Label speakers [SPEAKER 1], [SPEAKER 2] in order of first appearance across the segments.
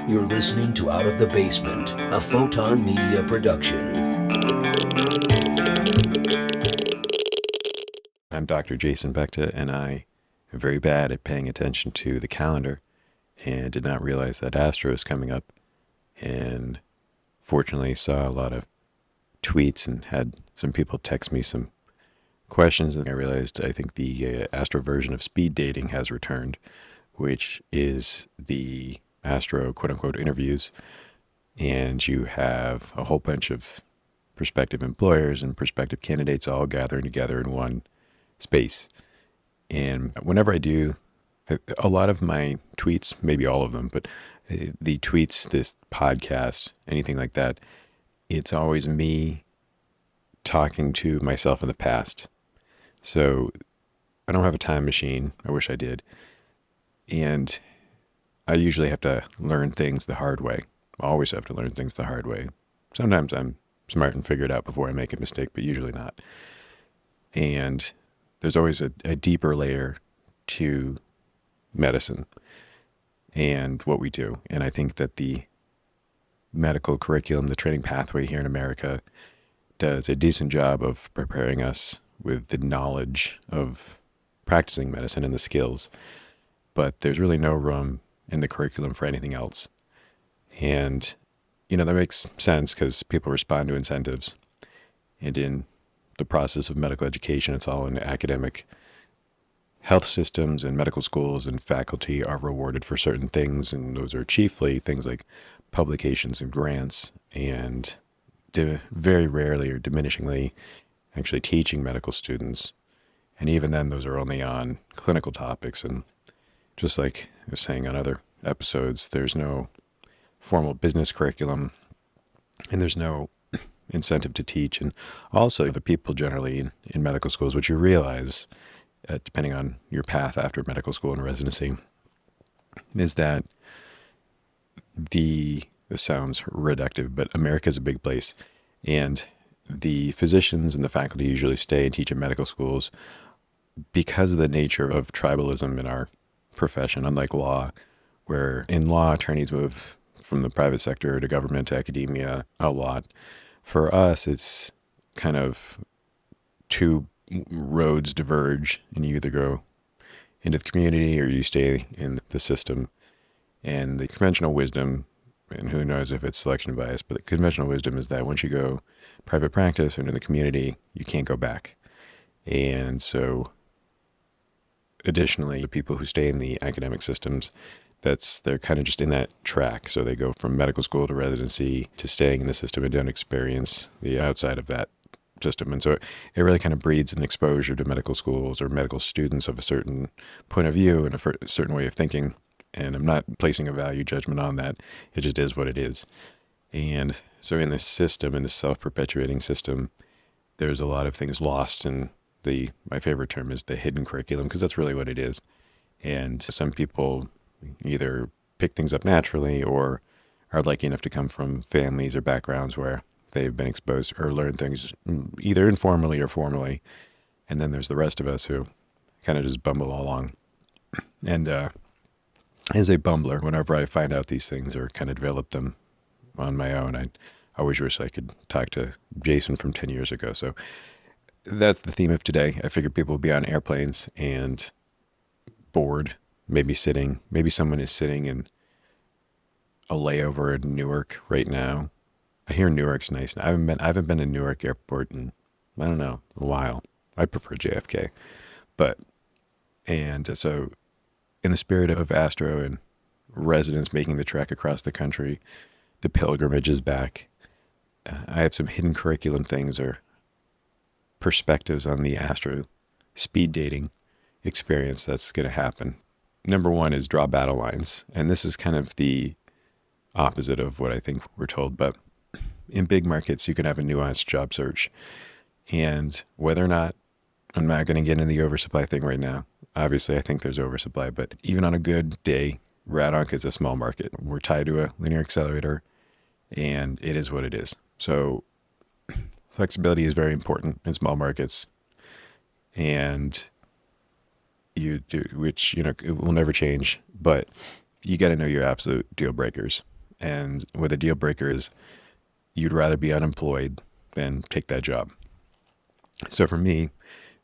[SPEAKER 1] You're listening to Out of the Basement, a Photon Media production.
[SPEAKER 2] I'm Dr. Jason Bekta, and I am very bad at paying attention to the calendar and did not realize that ASTRO is coming up, and fortunately saw a lot of tweets and had some people text me some questions, and I realized I think the ASTRO version of speed dating has returned, which is the ASTRO quote-unquote interviews, and you have a whole bunch of prospective employers and prospective candidates all gathering together in one space. And whenever I do, a lot of my tweets, maybe all of them, but the tweets, this podcast, anything like that, it's always me talking to myself in the past. So I don't have a time machine. I wish I did. And I usually have to learn things the hard way. I always have to learn things the hard way. Sometimes I'm smart and figure it out before I make a mistake, but usually not. And there's always a deeper layer to medicine and what we do. And I think that the medical curriculum, the training pathway here in America, does a decent job of preparing us with the knowledge of practicing medicine and the skills. But there's really no room in the curriculum for anything else. And, that makes sense because people respond to incentives. And in the process of medical education, it's all in academic health systems, and medical schools and faculty are rewarded for certain things. And those are chiefly things like publications and grants, and very rarely or diminishingly actually teaching medical students. And even then, those are only on clinical topics. And just like I was saying on other episodes, there's no formal business curriculum, and there's no incentive to teach. And also the people generally in medical schools, which you realize, depending on your path after medical school and residency, is that this sounds reductive, but America is a big place, and the physicians and the faculty usually stay and teach in medical schools because of the nature of tribalism in our profession, unlike law, where in law attorneys move from the private sector to government to academia a lot. For us, it's kind of two roads diverge, and you either go into the community or you stay in the system. And the conventional wisdom, and who knows if it's selection bias, but the conventional wisdom is that once you go private practice or into the community, you can't go back. And additionally, the people who stay in the academic systems, they're kind of just in that track. So they go from medical school to residency to staying in the system and don't experience the outside of that system. And so it really kind of breeds an exposure to medical schools or medical students of a certain point of view and a certain way of thinking. And I'm not placing a value judgment on that. It just is what it is. And so in this system, in this self-perpetuating system, there's a lot of things lost, and my favorite term is the hidden curriculum, because that's really what it is. And some people either pick things up naturally or are lucky enough to come from families or backgrounds where they've been exposed or learned things either informally or formally. And then there's the rest of us who kind of just bumble along. And as a bumbler, whenever I find out these things or kind of develop them on my own, I always wish I could talk to Jason from 10 years ago. So that's the theme of today. I figured people would be on airplanes and bored, maybe someone is sitting in a layover in Newark right now. I hear Newark's nice. I haven't been to Newark Airport in, I don't know, a while. I prefer JFK. So in the spirit of ASTRO and residents making the trek across the country, the pilgrimage is back. I have some hidden curriculum things or perspectives on the ASTRO speed dating experience that's going to happen. Number one is draw battle lines. And this is kind of the opposite of what I think we're told. But in big markets, you can have a nuanced job search. And whether or not, I'm not going to get into the oversupply thing right now. Obviously, I think there's oversupply. But even on a good day, Radonk is a small market. We're tied to a linear accelerator, and it is what it is. So flexibility is very important in small markets. And you do, which, it will never change, but you got to know your absolute deal breakers. And what a deal breaker is, you'd rather be unemployed than take that job. So for me,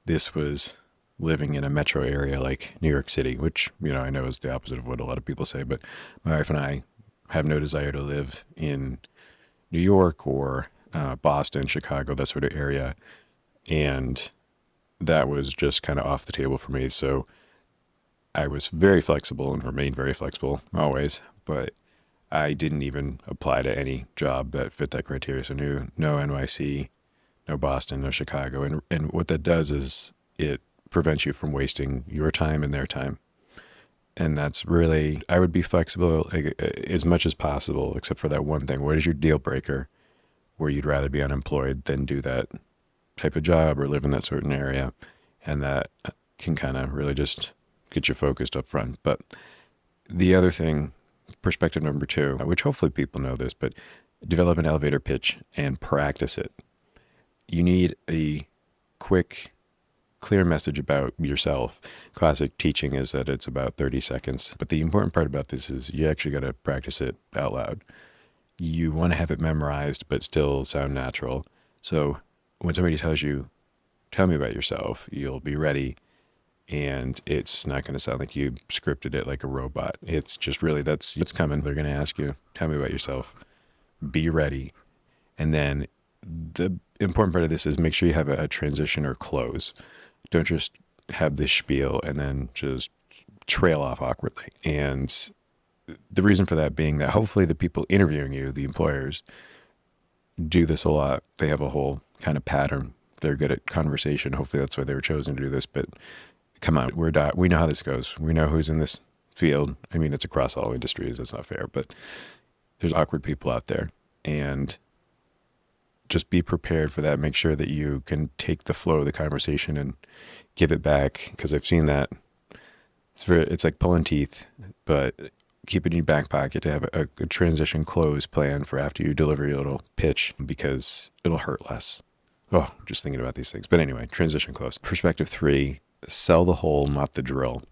[SPEAKER 2] this was living in a metro area like New York City, which, I know is the opposite of what a lot of people say, but my wife and I have no desire to live in New York or Boston, Chicago, that sort of area. And that was just kind of off the table for me. So I was very flexible and remained very flexible always, but I didn't even apply to any job that fit that criteria. So no NYC, no Boston, no Chicago. And what that does is it prevents you from wasting your time and their time. And that's really, I would be flexible as much as possible, except for that one thing. What is your deal breaker where you'd rather be unemployed than do that type of job or live in that certain area? And that can kind of really just get you focused up front. But the other thing, perspective number 2, which hopefully people know this, but develop an elevator pitch and practice it. You need a quick, clear message about yourself. Classic teaching is that it's about 30 seconds. But the important part about this is you actually got to practice it out loud. You want to have it memorized, but still sound natural. So when somebody tells you, tell me about yourself, you'll be ready. And it's not going to sound like you scripted it like a robot. It's just really, it's coming. They're going to ask you, tell me about yourself. Be ready. And then the important part of this is make sure you have a transition or close. Don't just have this spiel and then just trail off awkwardly. And the reason for that being that hopefully the people interviewing you, the employers, do this a lot. They have a whole kind of pattern. They're good at conversation. Hopefully that's why they were chosen to do this. But come on, we know how this goes. We know who's in this field. I mean, it's across all industries. It's not fair, but there's awkward people out there. And just be prepared for that. Make sure that you can take the flow of the conversation and give it back, because I've seen that. It's like pulling teeth, but keep it in your back pocket to have a transition close plan for after you deliver your little pitch, because it'll hurt less. Oh, just thinking about these things. But anyway, transition close. Perspective 3, sell the whole, not the drill.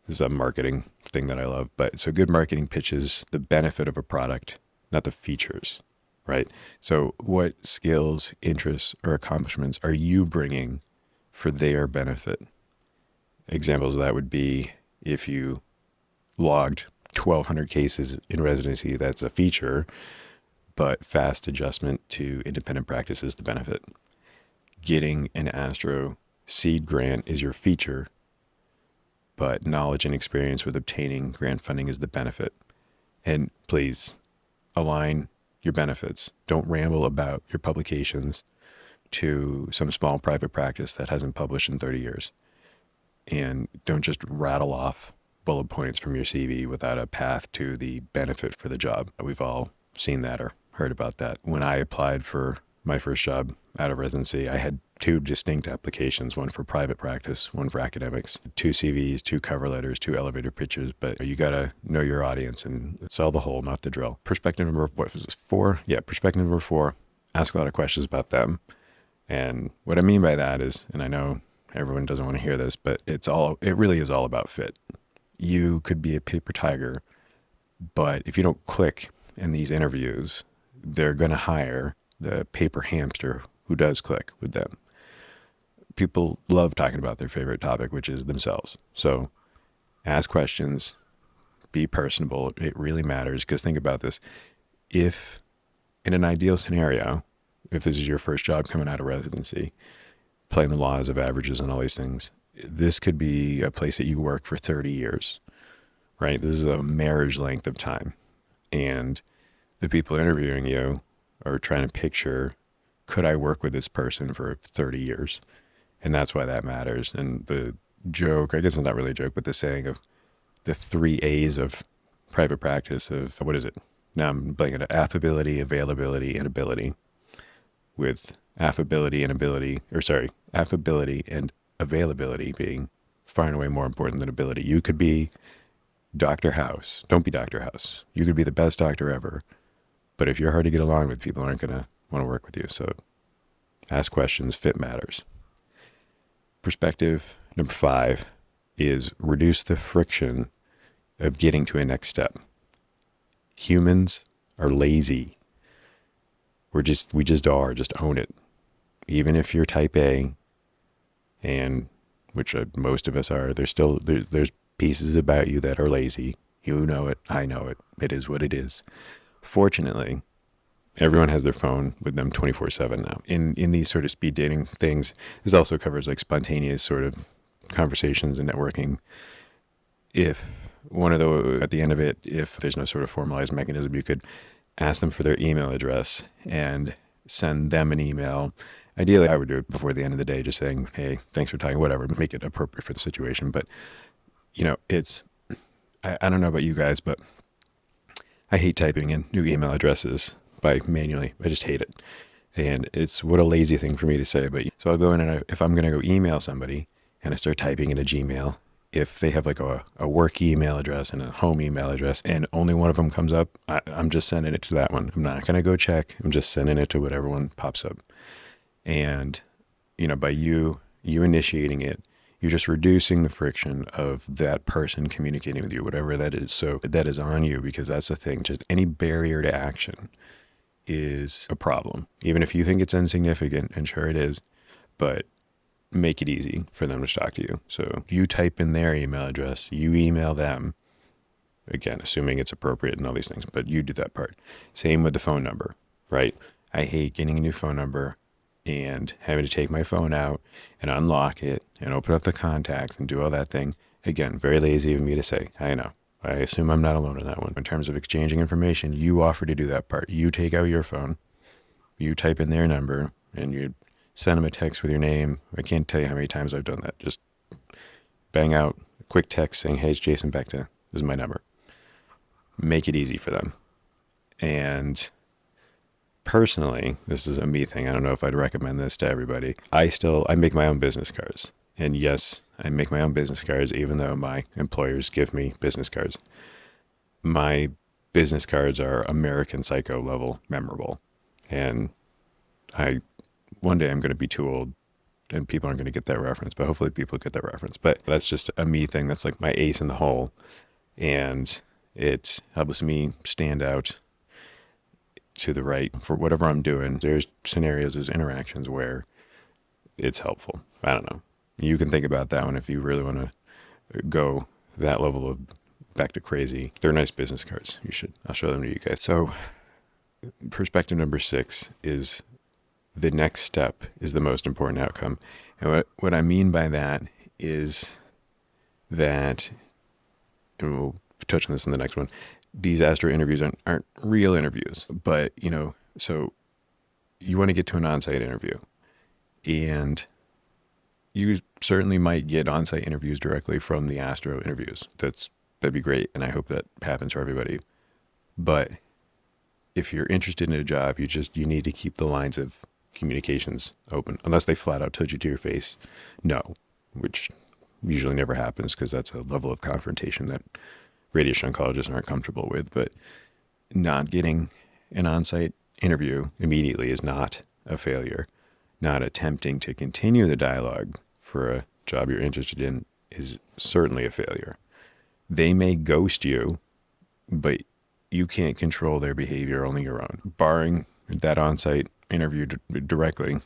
[SPEAKER 2] This is a marketing thing that I love. But so good marketing pitches the benefit of a product, not the features. Right? So what skills, interests, or accomplishments are you bringing for their benefit? Examples of that would be if you logged 1,200 cases in residency, that's a feature, but fast adjustment to independent practice is the benefit. Getting an ASTRO seed grant is your feature, but knowledge and experience with obtaining grant funding is the benefit. And please align your benefits. Don't ramble about your publications to some small private practice that hasn't published in 30 years. And don't just rattle off bullet points from your CV without a path to the benefit for the job. We've all seen that or heard about that. When I applied for my first job out of residency, I had 2 distinct applications, one for private practice, one for academics, 2 CVs, 2 cover letters, 2 elevator pitches, but you got to know your audience and sell the whole, not the drill. Perspective number, what was this, 4? Yeah, perspective number 4, ask a lot of questions about them. And what I mean by that is, and I know everyone doesn't want to hear this, but it really is all about fit. You could be a paper tiger, but if you don't click in these interviews, they're going to hire the paper hamster who does click with them. People love talking about their favorite topic, which is themselves. So ask questions, be personable. It really matters, because think about this. If in an ideal scenario, if this is your first job coming out of residency, playing the laws of averages and all these things, this could be a place that you work for 30 years, right? This is a marriage length of time. And the people interviewing you are trying to picture, could I work with this person for 30 years? And that's why that matters. And the joke, I guess it's not really a joke, but the saying of the 3 A's of private practice of, what is it? Now I'm blanking it, affability, availability, and ability. With affability and availability being far and away more important than ability. You could be Dr. House. Don't be Dr. House. You could be the best doctor ever. But if you're hard to get along with, people aren't going to want to work with you. So ask questions, fit matters. Perspective number 5 is reduce the friction of getting to a next step. Humans are lazy. We just are. Just own it. Even if you're type A, and which most of us are, there's pieces about you that are lazy. You know it. I know it. It is what it is. Fortunately, everyone has their phone with them 24/7 now. In these sort of speed dating things, this also covers like spontaneous sort of conversations and networking. If one of the, at the end of it, if there's no sort of formalized mechanism, you could ask them for their email address and send them an email. Ideally, I would do it before the end of the day, just saying, hey, thanks for talking, whatever, make it appropriate for the situation. But, you know, I don't know about you guys, but I hate typing in new email addresses by manually. I just hate it. And it's what a lazy thing for me to say. But so I'll go in and if I'm going to go email somebody and I start typing in a Gmail, if they have like a work email address and a home email address and only one of them comes up, I'm just sending it to that one. I'm not going to go check. I'm just sending it to whatever one pops up. And, you know, by you initiating it, you're just reducing the friction of that person communicating with you, whatever that is. So that is on you, because that's the thing. Just any barrier to action is a problem. Even if you think it's insignificant, and sure it is, but make it easy for them to talk to you. So you type in their email address, you email them, again, assuming it's appropriate and all these things, but you do that part. Same with the phone number, right? I hate getting a new phone number and having to take my phone out and unlock it and open up the contacts and do all that thing. Again, very lazy of me to say, I know. I assume I'm not alone in that one. In terms of exchanging information, you offer to do that part. You take out your phone, you type in their number, and you send them a text with your name. I can't tell you how many times I've done that. Just bang out a quick text saying, hey, it's Jason Becta. This is my number. Make it easy for them. And personally, this is a me thing. I don't know if I'd recommend this to everybody. I make my own business cards. And yes, I make my own business cards, even though my employers give me business cards. My business cards are American Psycho level memorable. And one day I'm going to be too old and people aren't going to get that reference, but hopefully people get that reference. But that's just a me thing. That's like my ace in the hole. And it helps me stand out to the right for whatever I'm doing. There's scenarios, there's interactions where it's helpful. I don't know. You can think about that one if you really want to go that level of back to crazy. They're nice business cards. I'll show them to you guys. So perspective number 6 is the next step is the most important outcome. And what I mean by that is that, and we'll touch on this in the next one, these ASTRO interviews aren't real interviews, but, you know, so you want to get to an on-site interview, and you certainly might get on-site interviews directly from the ASTRO interviews. That'd be great, and I hope that happens for everybody. But if you're interested in a job, you need to keep the lines of communications open, unless they flat out told you to your face no, which usually never happens because that's a level of confrontation that radiation oncologists aren't comfortable with. But not getting an on-site interview immediately is not a failure. Not attempting to continue the dialogue for a job you're interested in is certainly a failure. They may ghost you, but you can't control their behavior, only your own. Barring that on-site interview directly,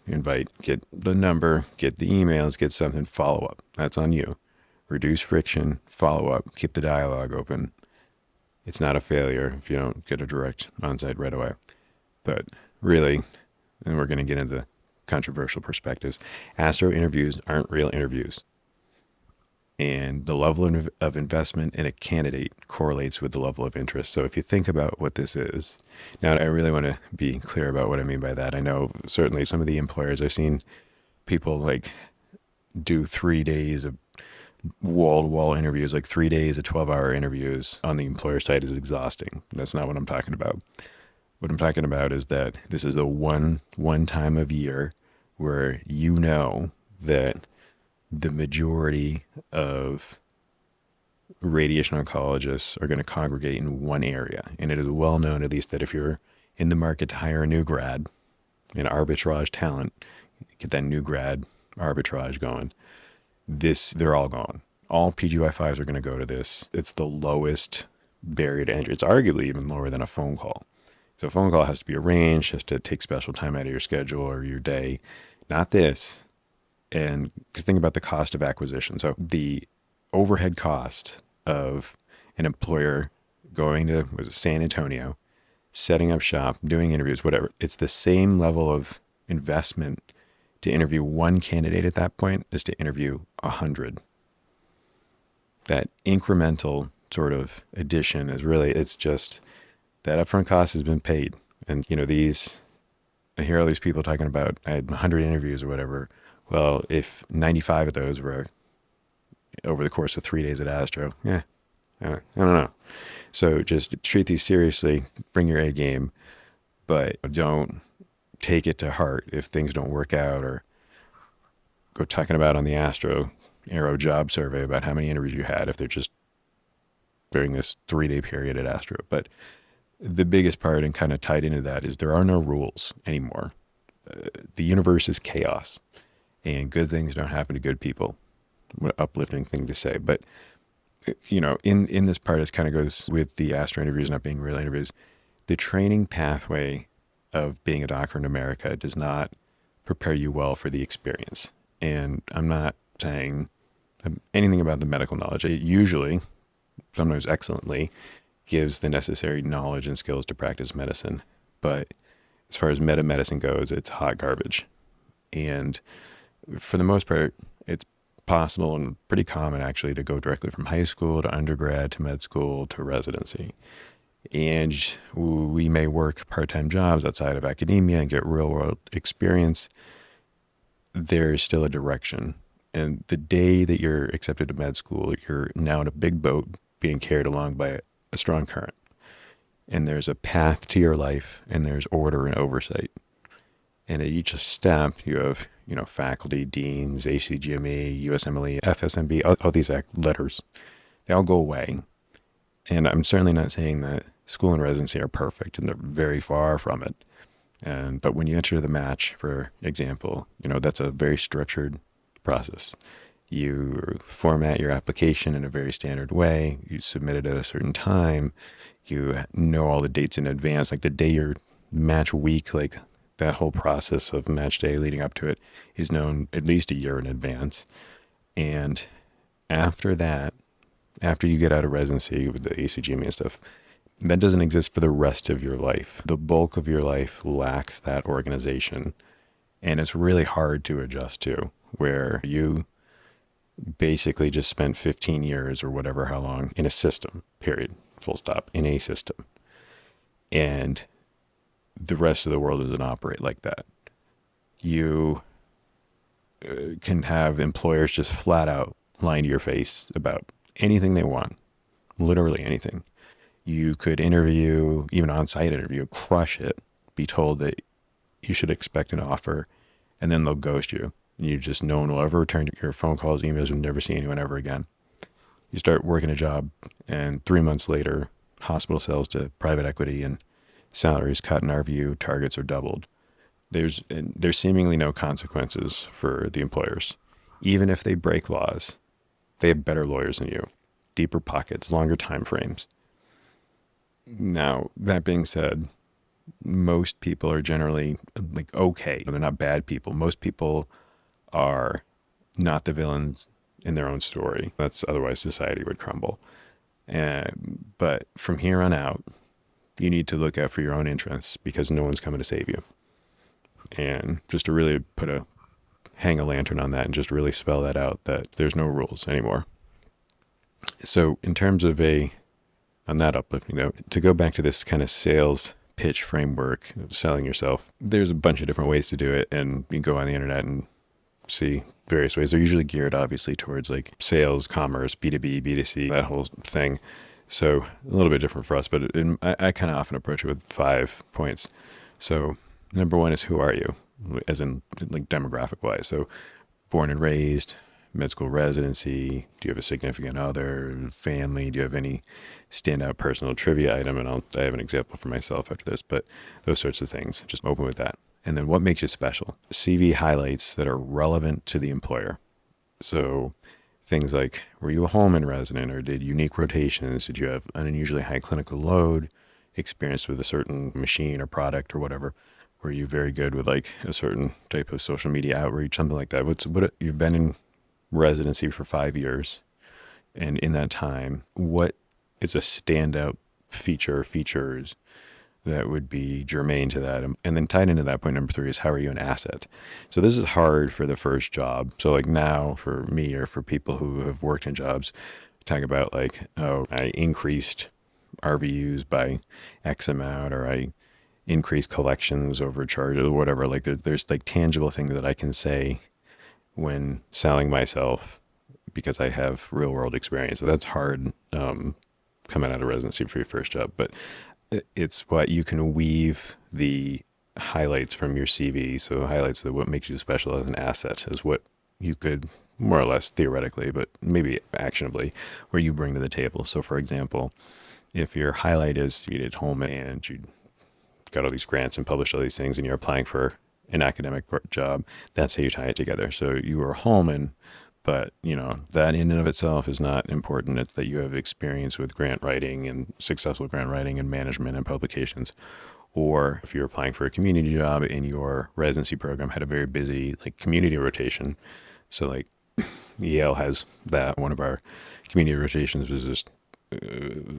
[SPEAKER 2] get the number, get the emails, get something, follow up. That's on you. Reduce friction, follow up, keep the dialogue open. It's not a failure if you don't get a direct on-site right away. But really, and we're going to get into controversial perspectives, ASTRO interviews aren't real interviews. And the level of investment in a candidate correlates with the level of interest. So if you think about what this is, now I really want to be clear about what I mean by that. I know certainly some of the employers, I've seen people like do 3 days of wall-to-wall interviews, like 3 days of 12-hour interviews on the employer side is exhausting. That's not what I'm talking about. What I'm talking about is that this is the one time of year where you know that the majority of radiation oncologists are going to congregate in one area. And it is well known, at least, that if you're in the market to hire a new grad, an arbitrage talent, get that new grad arbitrage going, they're all going. All PGY5s are going to go to this. It's the lowest barrier to entry. It's arguably even lower than a phone call. So a phone call has to be arranged, has to take special time out of your schedule or your day. Not this. And because think about the cost of acquisition. So the overhead cost of an employer going to San Antonio, setting up shop, doing interviews, whatever. It's the same level of investment to interview one candidate at that point as to interview 100. That incremental sort of addition is really, it's just that upfront cost has been paid. And, I hear all these people talking about, I had 100 interviews or whatever. Well, if 95 of those were over the course of 3 days at ASTRO, I don't know. So just treat these seriously, bring your A game, but don't take it to heart if things don't work out, or go talking about on the Arrow job survey about how many interviews you had if they're just during this 3-day period at ASTRO. But the biggest part, and kind of tied into that, is there are no rules anymore. The universe is chaos, and good things don't happen to good people. What an uplifting thing to say. But, in this part, it kind of goes with the ASTRO interviews not being real interviews. The training pathway of being a doctor in America does not prepare you well for the experience. And I'm not saying anything about the medical knowledge. It usually, sometimes excellently, gives the necessary knowledge and skills to practice medicine. But as far as medicine goes, it's hot garbage. And for the most part, it's possible and pretty common actually to go directly from high school to undergrad to med school to residency. And we may work part-time jobs outside of academia and get real-world experience. There's still a direction. And the day that you're accepted to med school, you're now in a big boat being carried along by a strong current. And there's a path to your life, and there's order and oversight. And at each step, you have, faculty, deans, ACGME, USMLE, FSMB, all these letters. They all go away. And I'm certainly not saying that school and residency are perfect, and they're very far from it. But when you enter the match, for example, that's a very structured process. You format your application in a very standard way. You submit it at a certain time. You know all the dates in advance, like the day your match week, like that whole process of match day leading up to it is known at least a year in advance. And after that, after you get out of residency with the ACGME and stuff, that doesn't exist for the rest of your life. The bulk of your life lacks that organization. And it's really hard to adjust to, where you basically just spent 15 years or whatever, how long, in a system, period, full stop, in a system. And the rest of the world doesn't operate like that. You can have employers just flat out lying to your face about anything they want, literally anything. You could interview, even on-site interview, crush it, be told that you should expect an offer, and then they'll ghost you. No one will ever return your phone calls, emails. You'll never see anyone ever again. You start working a job, and 3 months later, hospital sells to private equity, and salaries cut. In our view, targets are doubled. There's seemingly no consequences for the employers. Even if they break laws, they have better lawyers than you, deeper pockets, longer time frames. Now, that being said, most people are generally okay. They're not bad people. Most people are not the villains in their own story. Otherwise society would crumble. But from here on out, you need to look out for your own interests, because no one's coming to save you. And just to really hang a lantern on that and just really spell that out, that there's no rules anymore. So in terms of on that uplifting note, to go back to this kind of sales pitch framework of selling yourself, there's a bunch of different ways to do it. And you can go on the internet and see various ways. They're usually geared obviously towards like sales, commerce, B2B, B2C, that whole thing. So a little bit different for us, but I kind of often approach it with 5 points. So number 1 is, who are you? As in like demographic wise. So born and raised, med school residency, do you have a significant other, family? Do you have any standout personal trivia item? And I have an example for myself after this, but those sorts of things, just open with that. And then what makes you special? CV highlights that are relevant to the employer. So things like, were you a Holman resident, or did unique rotations? Did you have an unusually high clinical load, experience with a certain machine or product or whatever? Were you very good with like a certain type of social media outreach, something like that? You've been in residency for 5 years, and in that time, what is a standout feature or features that would be germane to that? And then tied into that, point number 3 is, how are you an asset? So this is hard for the first job. So like now for me, or for people who have worked in jobs, talk about like, oh, I increased RVUs by X amount, or I increased collections over charge, or whatever. Like there's like tangible things that I can say when selling myself because I have real world experience. So that's hard coming out of residency for your first job. But it's what you can weave the highlights from your CV. So highlights that what makes you special as an asset is what you could more or less theoretically, but maybe actionably, where you bring to the table. So for example, if your highlight is you did home and you got all these grants and published all these things and you're applying for an academic job, that's how you tie it together. So you were Holman, but that in and of itself is not important. It's that you have experience with grant writing and successful grant writing and management and publications. Or if you're applying for a community job and your residency program had a very busy like community rotation. So like Yale has that. One of our community rotations was just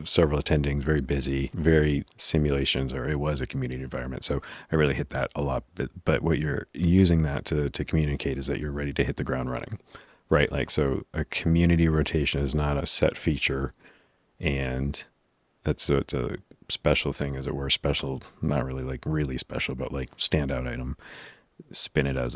[SPEAKER 2] several attendings, very busy, very simulations, or it was a community environment. So I really hit that a lot. But what you're using that to communicate is that you're ready to hit the ground running, right? Like, so a community rotation is not a set feature, and it's a special thing, as it were. Special, not really like really special, but like standout item. Spin it as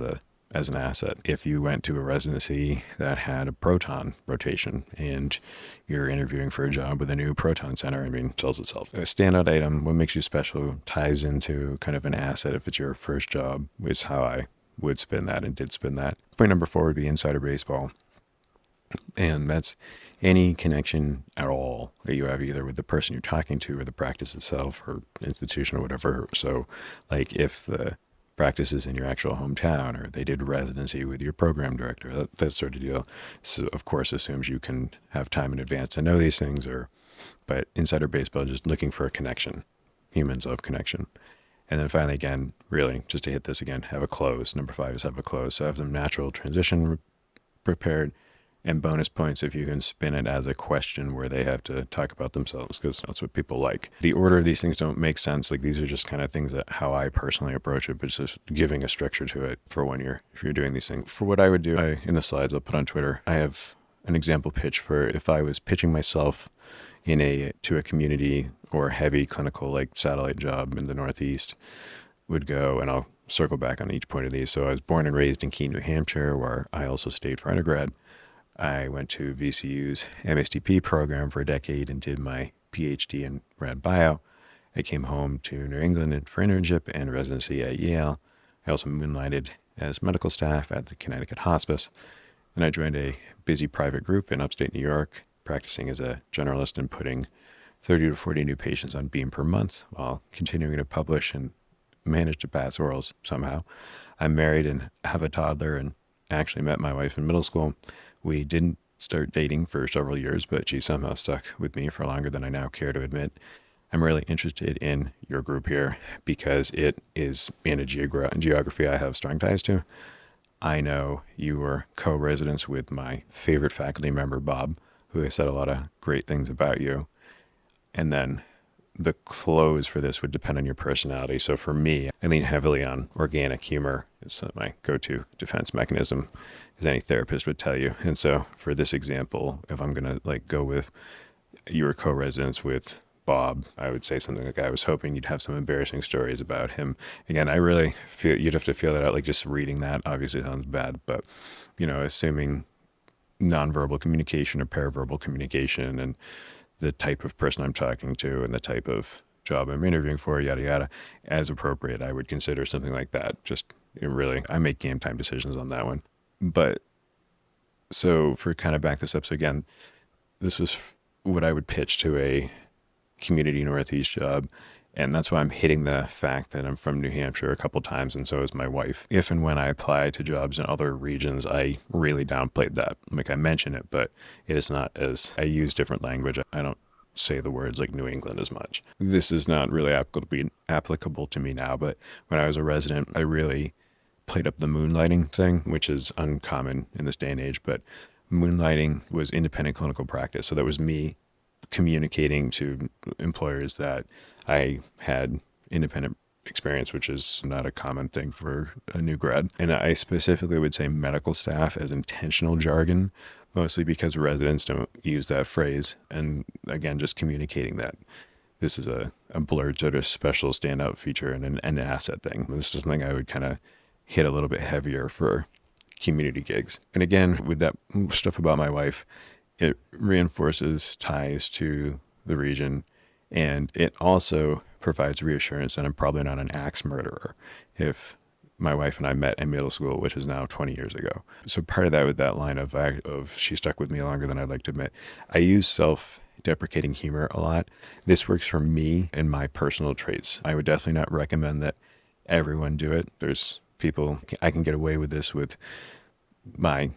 [SPEAKER 2] an asset. If you went to a residency that had a proton rotation and you're interviewing for a job with a new proton center, it tells itself. A standout item, what makes you special, ties into kind of an asset. If it's your first job, is how I would spin that and did spin that. Point number 4 would be insider baseball. And that's any connection at all that you have, either with the person you're talking to or the practice itself or institution or whatever. So like if the practices in your actual hometown, or they did residency with your program director, that sort of deal. So of course assumes you can have time in advance to know these things, but insider baseball, just looking for a connection. Humans love connection. And then finally, again, really just to hit this again, have a close. Number 5 is have a close. So have the natural transition prepared. And bonus points if you can spin it as a question where they have to talk about themselves, because that's what people like. The order of these things don't make sense. Like, these are just kind of things that how I personally approach it, but it's just giving a structure to it for when you're doing these things. For what I would do, in the slides I'll put on Twitter, I have an example pitch for if I was pitching myself to a community or heavy clinical like satellite job in the Northeast, would go, and I'll circle back on each point of these. So I was born and raised in Keene, New Hampshire, where I also stayed for undergrad. I went to VCU's MSTP program for a decade and did my PhD in rad bio. I came home to New England for internship and residency at Yale. I also moonlighted as medical staff at the Connecticut Hospice. And I joined a busy private group in upstate New York, practicing as a generalist and putting 30 to 40 new patients on beam per month while continuing to publish and manage to pass orals somehow. I'm married and have a toddler, and actually met my wife in middle school. We didn't start dating for several years, but she somehow stuck with me for longer than I now care to admit. I'm really interested in your group here because it is in a geography I have strong ties to. I know you were co-residents with my favorite faculty member, Bob, who has said a lot of great things about you. And then the close for this would depend on your personality. So for me, I lean heavily on organic humor. It's my go-to defense mechanism, as any therapist would tell you. And so for this example, if I'm going to go with your co-residence with Bob, I would say something like, I was hoping you'd have some embarrassing stories about him. Again, I really feel you'd have to feel that out. Like, just reading that obviously sounds bad, but assuming nonverbal communication or paraverbal communication and the type of person I'm talking to and the type of job I'm interviewing for, yada, yada, as appropriate, I would consider something like that. Just really, I make game time decisions on that one. But so for kind of back this up, so again, this was what I would pitch to a community Northeast job. And that's why I'm hitting the fact that I'm from New Hampshire a couple times, and so is my wife. If and when I apply to jobs in other regions, I really downplayed that. Like, I mention it, but it is not as, I use different language. I don't say the words like New England as much. This is not really applicable to me now, but when I was a resident, I really played up the moonlighting thing, which is uncommon in this day and age, but moonlighting was independent clinical practice. So that was me communicating to employers that I had independent experience, which is not a common thing for a new grad. And I specifically would say medical staff as intentional jargon, mostly because residents don't use that phrase. And again, just communicating that this is a blurred sort of special standout feature and an asset thing. This is something I would kind of hit a little bit heavier for community gigs. And again, with that stuff about my wife, it reinforces ties to the region, and it also provides reassurance that I'm probably not an axe murderer if my wife and I met in middle school, which is now 20 years ago. So part of that, with that line of she stuck with me longer than I'd like to admit, I use self-deprecating humor a lot. This works for me and my personal traits. I would definitely not recommend that everyone do it. There's people, I can get away with this with my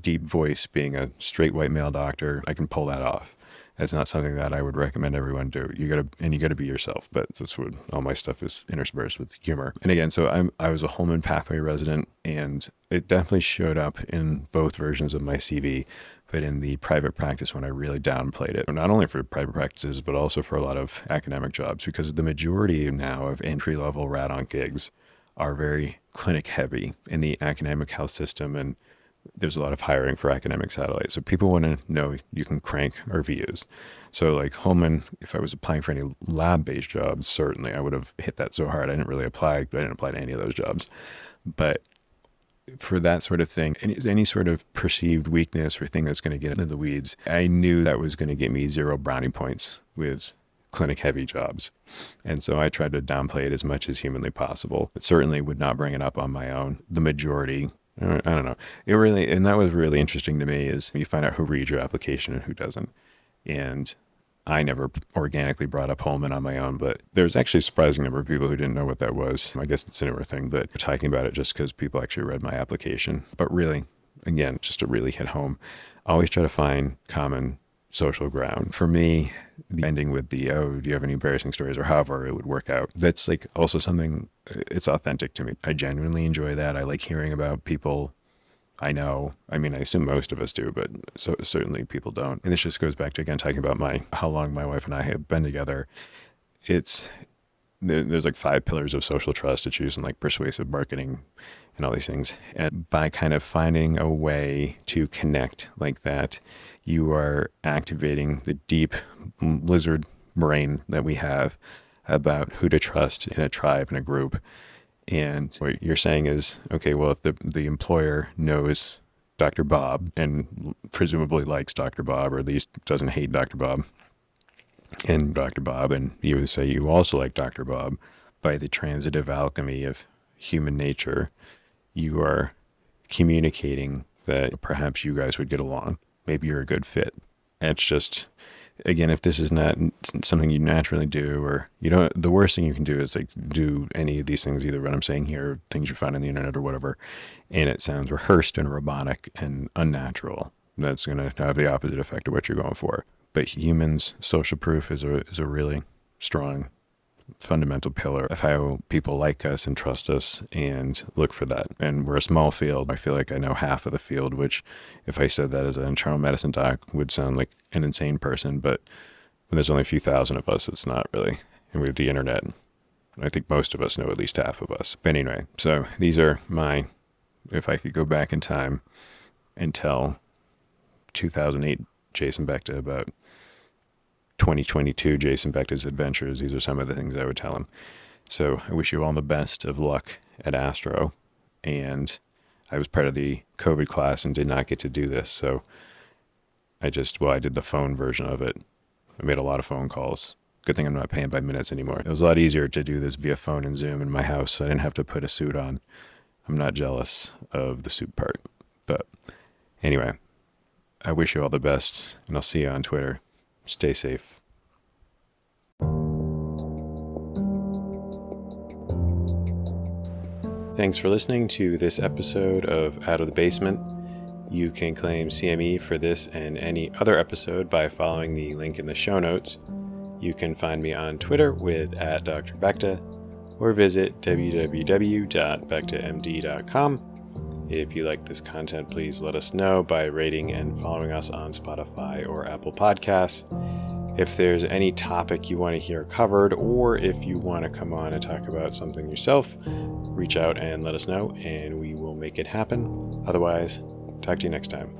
[SPEAKER 2] deep voice, being a straight white male doctor. I can pull that off. That's not something that I would recommend everyone do. You gotta be yourself, but that's what all my stuff is, interspersed with humor. And again, so I was a Holman Pathway resident, and it definitely showed up in both versions of my CV, but in the private practice when I really downplayed it, not only for private practices, but also for a lot of academic jobs, because the majority now of entry-level rad-onc gigs are very clinic heavy in the academic health system, and there's a lot of hiring for academic satellites. So people want to know you can crank RVUs. So like Holman, if I was applying for any lab-based jobs, certainly I would have hit that so hard. I didn't really apply. I didn't apply to any of those jobs. But for that sort of thing, any sort of perceived weakness or thing that's going to get into the weeds, I knew that was going to get me 0 brownie points with clinic heavy jobs. And so I tried to downplay it as much as humanly possible. It certainly would not bring it up on my own. The majority, I don't know. It really, and that was really interesting to me, is you find out who reads your application and who doesn't. And I never organically brought up Holman on my own, but there's actually a surprising number of people who didn't know what that was. I guess it's a newer thing, but we're talking about it just because people actually read my application. But really, again, just to really hit home, I always try to find common social ground. For me, the ending with the, oh, do you have any embarrassing stories, or however it would work out, that's like also something, it's authentic to me. I genuinely enjoy that. I like hearing about people I know. I mean, I assume most of us do, but so certainly people don't. And this just goes back to, again, talking about how long my wife and I have been together. There's like 5 pillars of social trust. It's using like persuasive marketing and all these things. And by kind of finding a way to connect like that, you are activating the deep lizard brain that we have about who to trust in a tribe, in a group. And what you're saying is, okay, well, if the employer knows Dr. Bob and presumably likes Dr. Bob, or at least doesn't hate Dr. Bob, and you say you also like Dr. Bob, by the transitive alchemy of human nature, you are communicating that perhaps you guys would get along. Maybe you're a good fit. And it's just, again, if this is not something you naturally do, or you don't, the worst thing you can do is like do any of these things, either what I'm saying here, or things you find on the internet or whatever, and it sounds rehearsed and robotic and unnatural. That's going to have the opposite effect of what you're going for. But humans, social proof is a really strong fundamental pillar of how people like us and trust us and look for that. And we're a small field. I feel like I know half of the field, which if I said that as an internal medicine doc would sound like an insane person, but when there's only a few thousand of us, it's not really. And we have the internet. I think most of us know at least half of us. But anyway, so these are if I could go back in time and tell 2008 Jason Beckta about 2022 Jason Beckta's adventures, these are some of the things I would tell him. So I wish you all the best of luck at ASTRO. And I was part of the COVID class and did not get to do this. So I did the phone version of it. I made a lot of phone calls. Good thing I'm not paying by minutes anymore. It was a lot easier to do this via phone and Zoom in my house, so I didn't have to put a suit on. I'm not jealous of the suit part. But anyway, I wish you all the best, and I'll see you on Twitter. Stay safe. Thanks for listening to this episode of Out of the Basement. You can claim CME for this and any other episode by following the link in the show notes. You can find me on Twitter with @DrBekta or visit www.bektamd.com. If you like this content, please let us know by rating and following us on Spotify or Apple Podcasts. If there's any topic you want to hear covered, or if you want to come on and talk about something yourself, reach out and let us know, and we will make it happen. Otherwise, talk to you next time.